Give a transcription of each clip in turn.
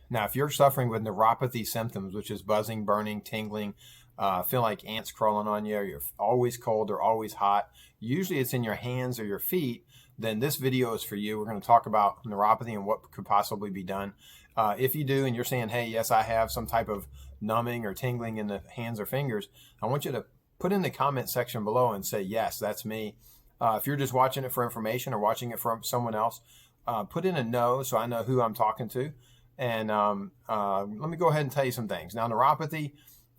Now, if you're suffering with neuropathy symptoms, which is buzzing, burning, tingling, feel like ants crawling on you, or you're always cold or always hot, usually it's in your hands or your feet, then this video is for you. We're going to talk about neuropathy and what could possibly be done. If you do and you're saying, hey, yes, I have some type of numbing or tingling in the hands or fingers, I want you to put in the comment section below and say, yes, that's me. If you're just watching it for information or watching it from someone else, put in a no so I know who I'm talking to. And let me go ahead and tell you some things. Now, neuropathy,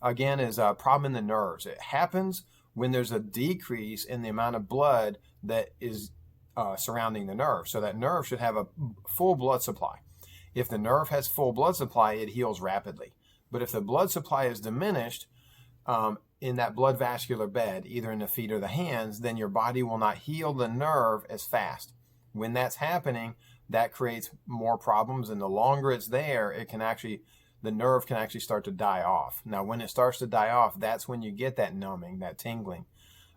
again, is a problem in the nerves. It happens when there's a decrease in the amount of blood that is surrounding the nerve. So that nerve should have a full blood supply. If the nerve has full blood supply, it heals rapidly. But if the blood supply is diminished in that blood vascular bed, either in the feet or the hands, then your body will not heal the nerve as fast. When that's happening, that creates more problems, and the longer it's there, the nerve can actually start to die off. Now, when it starts to die off, that's when you get that numbing, that tingling,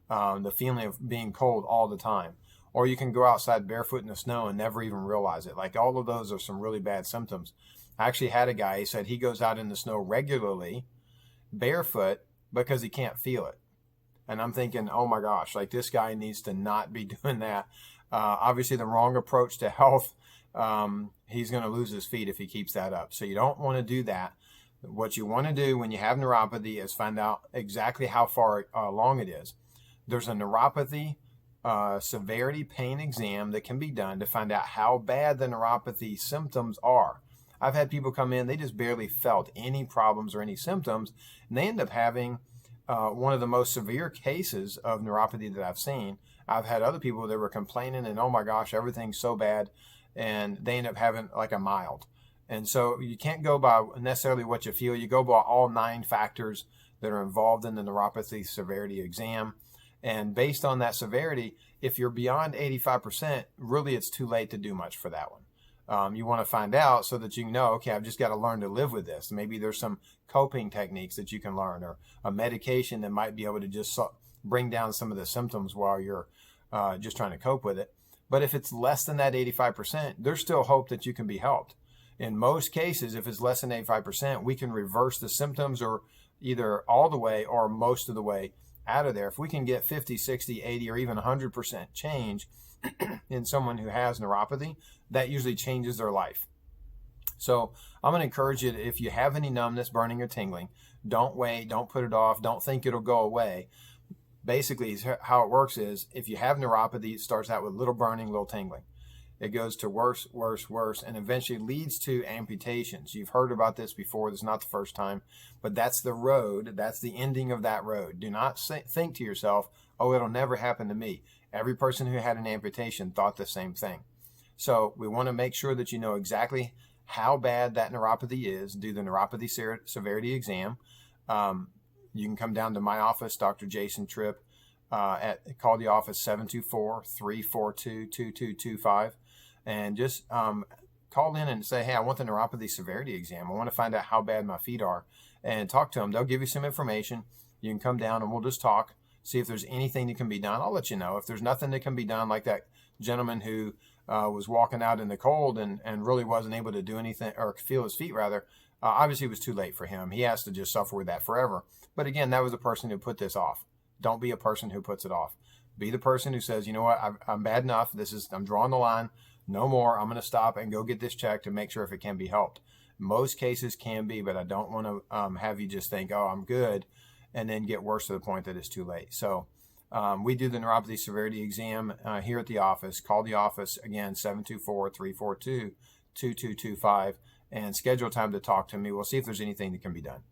the feeling of being cold all the time. Or you can go outside barefoot in the snow and never even realize it. Like, all of those are some really bad symptoms. I actually had a guy, he said he goes out in the snow regularly, barefoot, because he can't feel it. And I'm thinking, oh my gosh, like, this guy needs to not be doing that. Obviously, the wrong approach to health. He's going to lose his feet if he keeps that up. So you don't want to do that. What you want to do when you have neuropathy is find out exactly how far along it is. There's a neuropathy severity pain exam that can be done to find out how bad the neuropathy symptoms are. I've had people come in, they just barely felt any problems or any symptoms, and they end up having one of the most severe cases of neuropathy that I've seen. I've had other people that were complaining and, oh my gosh, everything's so bad, and they end up having like a mild. And so you can't go by necessarily what you feel. You go by all 9 factors that are involved in the neuropathy severity exam. And based on that severity, if you're beyond 85%, really it's too late to do much for that one. You want to find out so that you know, okay, I've just got to learn to live with this. Maybe there's some coping techniques that you can learn, or a medication that might be able to just bring down some of the symptoms while you're just trying to cope with it. But if it's less than that 85%, there's still hope that you can be helped. In most cases, if it's less than 85%, we can reverse the symptoms, or either all the way or most of the way out of there. If we can get 50, 60, 80, or even 100% change in someone who has neuropathy, that usually changes their life. So I'm going to encourage you, if you have any numbness, burning, or tingling, don't wait, don't put it off, don't think it'll go away. Basically, how it works is, if you have neuropathy, it starts out with little burning, little tingling. It goes to worse, worse, worse, and eventually leads to amputations. You've heard about this before. This is not the first time, but that's the road. That's the ending of that road. Do not think to yourself, oh, it'll never happen to me. Every person who had an amputation thought the same thing. So we want to make sure that you know exactly how bad that neuropathy is. Do the neuropathy severity exam. You can come down to my office, Dr. Jason Tripp, call the office 724-342-2225, and just call in and say, hey, I want the neuropathy severity exam. I want to find out how bad my feet are, and talk to them. They'll give you some information. You can come down and we'll just talk, see if there's anything that can be done. I'll let you know. If there's nothing that can be done, like that gentleman who was walking out in the cold and really wasn't able to do anything, or feel his feet rather, obviously it was too late for him. He has to just suffer with that forever. But again, that was a person who put this off. Don't be a person who puts it off. Be the person who says, you know what, I'm bad enough. I'm drawing the line. No more. I'm going to stop and go get this checked to make sure if it can be helped. Most cases can be, but I don't want to have you just think, oh, I'm good, and then get worse to the point that it's too late. So we do the neuropathy severity exam here at the office. Call the office, again, 724-342-2225, and schedule time to talk to me. We'll see if there's anything that can be done.